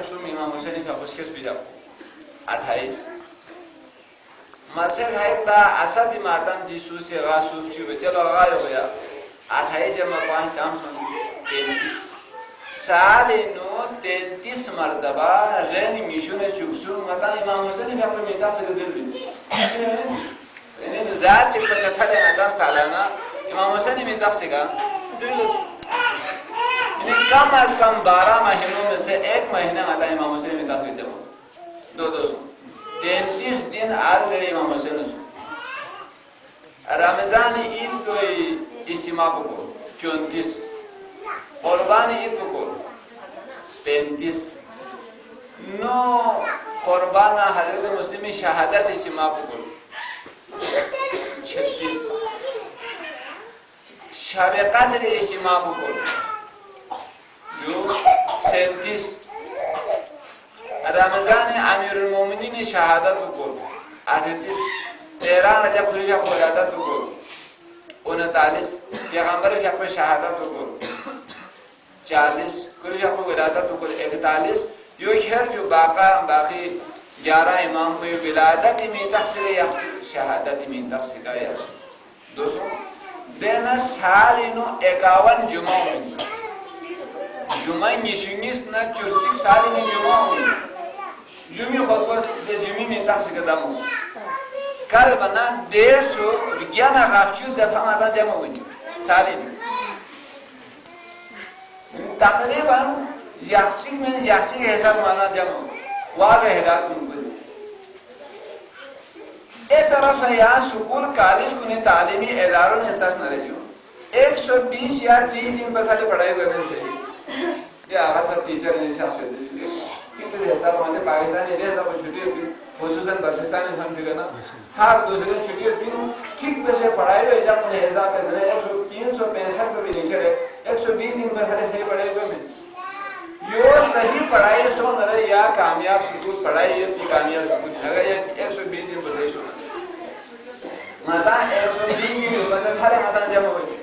तुम इमाम हुसैन का उसके स्पीड 28 मलसे खाइता असद मातम जीसू से गासूफ चुबे चलो गायो गया 28 जमा 5 शाम 33 साल नो 33 मर्तबा रेन मिशुने चुक्सु मता इमाम हुसैन का तो मेता से दिल भी इन्हें जात चिप 75 मता सालाना इमाम हुसैन मेता से का दिल इन्हें कम अज कम 12 महीनों में से एक महीना आता इमाम हुसैन मेता से जब 200 33 दिन आज गए इमाम हुसैन रमजान ईद को इज्तिमा को 34 कुर्बान ईद को 35 नो कुर्बान हजरत मुस्लिम शहादत इज्तिमा को 36 शब कद्र इज्तिमा को जो 37 रमजान अमीरुल मोमिनीन शहादत को 38 13 रजब खुरिया को शहादत को 39 पैगंबर की शहादत को 40 खुरिया को विलादत को 41 यो खैर जो बाकी 11 इमाम को विलादत में तखसीर या शहादत में तखसीर का या 200 देना साल इनो 51 जुमा जुमा निशुनिस ना 40 साल में जुमा जुमी खुतबा से जुमी में तखसीर का दम कल बना 150 विज्ञान काफी दफा आता जमा हुई साली तकरीबन यासिक में यासिक ऐसा माना जमा वाज़ हिदायत उनको एक तरफ है यहाँ स्कूल कॉलेज कुने तालीमी इदारों ने तस न रजू 120 या 30 दिन पर खाली पढ़ाई हुए हैं सही ये आगा सब टीचर ने शास कर दिए कितने हिसाब हमारे पाकिस्तान ने जैसा कुछ छुट्टी होती खुसूसन पाकिस्तान में समझेगा ना हर दूसरे छुट्टी होती ठीक वैसे पढ़ाई हुए जब उन्हें हिसाब कर रहे 365 पे भी लिखे रहे 120 दिन पर खाली सही पढ़ाई हुए में यो सही पढ़ाई सो न या कामयाब स्कूल पढ़ाई ये कामयाब स्कूल अगर ये 120 दिन पर सही सुना माता 120 दिन पर थारे माता जमा हुई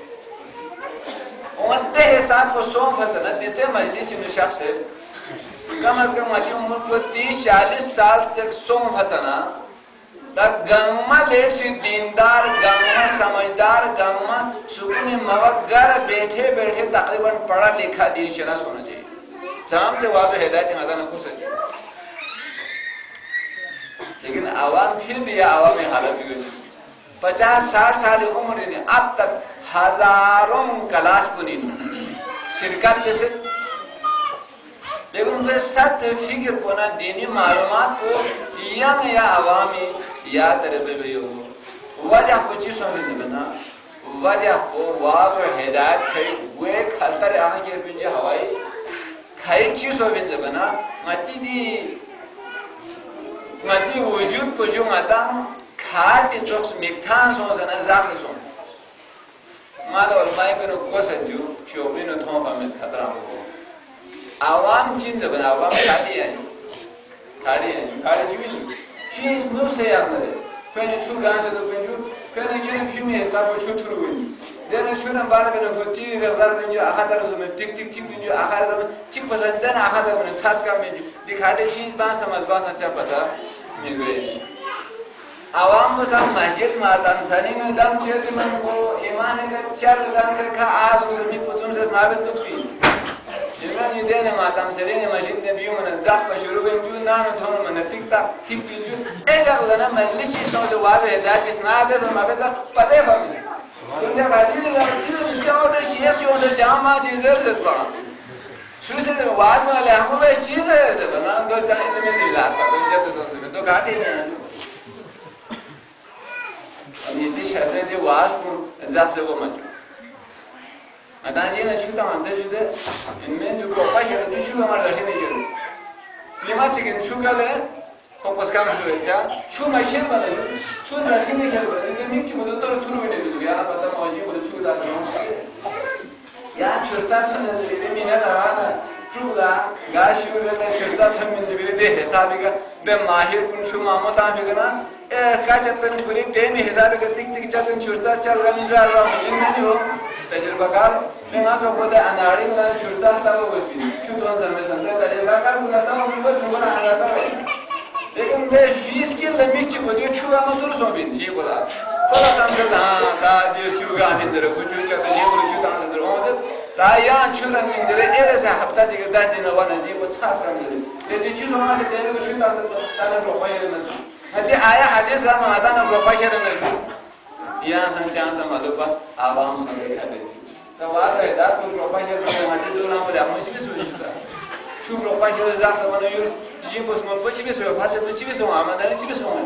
उनते हिसाब को 100 फसना देते मजलिस में शख्स है कम से कम आती उम्र को 30-40 साल तक 100 फसना तक गम्मा लेट से दीनदार गम्मा समझदार गम्मा सुकून मवगर बैठे बैठे तकरीबन पढ़ा लिखा दीन शनास होना चाहिए जाम से वाज़ हिदायत अदा न हो सके लेकिन आवाम फिर भी आवाम में हालत बिगड़ 50-60 साल उम्र ने अब तक हजारों क्लास पुनी शिरकत कैसे लेकिन उनके साथ फिक्र कोना दीनी मालूमात को यंग या आवामी या तरफ भी हो वजह कुछ समझ लेना वजह को वाज़ हिदायत है वे खतर आने के पीछे हवाई खाई चीज़ हो बिंदु बना मती वजूद को जो माता खाट चौक्स मिठास हो जना जासे सो मालो माय को कोसजू शोबी नो थोंफा में खतरा हो आवाम चिंता बना आवाम खाड़ी जुली चीज नो से आमरे पहले छु गांस तो पंजू पहले ये फिल्म सब छुटरू हुई देना छुना बार में को टीवी बाजार में जो आखिर में टिक टिक टिक जो आखिर में टिक पसंद देना आखिर में छास का में दिखाते चीज बा समझ बा अच्छा पता मिल गई आवाम को सब मस्जिद मातन सनी ने दम से मन को ईमान का चल दान से खा आज उस में पुजुम से नाबे तो पी इमान ये देने मातम से ने मस्जिद ने बियो मन जात पर शुरू में जो ना न थोन मन टिक टाक टिक जो ए जगह ना मजलिस सो जो वाज है दाच नाबे से माबे से पते फमी तुझे बाती ने चीज में जाओ तो शेख जो से जामा चीज से तो सुसे में वाद में ले हम वे चीज है से बना दो चाय में दिलाता तो तो घाटी नहीं ये दिश है जो वाज को जात से वो मचो अदाजी ने छुटा अंदर जुदे इनमें जो कोपा है जो छुगा मार रही नहीं है ये माच के छुगा ले कोपस काम से जा छु मशीन बने छु रही नहीं है ये मिक्स में तो थुरु में दे यार पता मौजी को छुगा दा या छुसा ने मिना ना truga gashure ne chesa thamin jibire de hesabiga de mahir kun shu mamata bigana kachat pen puri ten hesabiga tik tik chatun chursa chal ganra ra jinni ho tajribakar ne ma to boda anari na chursa ta wo gosi chu don zame sanda tajribakar guna ta wo bas guna anasa lekin de shis ki lemik chi bodi chu ama dur so bin ji bola tola samse da ta de chu ga min dere ku chu cha ne bol chu ta sandro o ta ya chu la min dere ere sa hafta ji da din wa na ji bo cha sam de de chu ma se de chu ta sa ta na ro pa ye na hadi aya hadis ga ma da na ro pa ye na ya san chan sa ma do ba awam sa de ka de ta wa da da ku ro pa ye na ma de do na mo da mo si su ji ta chu ro pa ye za sa ma na yu ji bo smo bo chi be so fa se bo chi be so ama da chi be so ma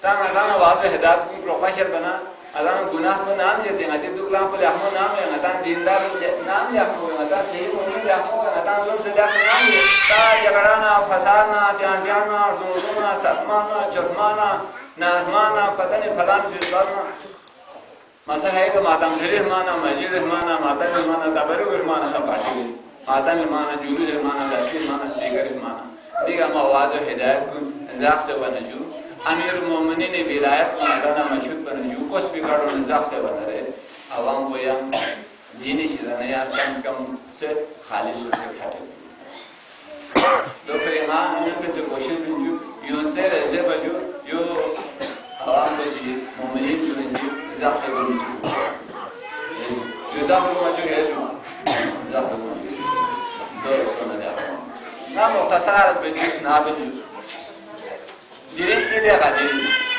ta ma da na wa da hidat ku ro pa ye bana adana गुनाह को नाम देते हैं अति दुखला को लाखों नाम है अतान दीनदार नाम या को अता सही होने या को अतान सब से ज्यादा नाम है ता झगड़ाना फसाना ध्यान जुर्माना सतमाना जुर्माना नामाना पता नहीं फलान फिरवाना मसा है तो माता रहमाना मस्जिद रहमाना माता रहमाना तबरू रहमाना सब पार्टी माता रहमाना जुलू रहमाना दस्ती रहमाना स्पीकर रहमाना दिगा मवाज हिदायत को जाक से बनजू अमीर मोमिनीन ने विलायत को मदाना मशहूर बनजू को स्पीकर और जाक से बन रहे आवाम को या दीनी चीज़ें या कम से कम से खालिश से खाते तो फिर हाँ उन्हें पे जो कोशिश भी जो यूं से रज़े बजो यो आवाम को जी मोमिनीन को जी जाक से बनजू यो जाक से बनजू है जो जाक से बनजू तो सोना जाता ना मुख्तसर अर्ज़ बजू ना बजू जिरे की देखा जिरे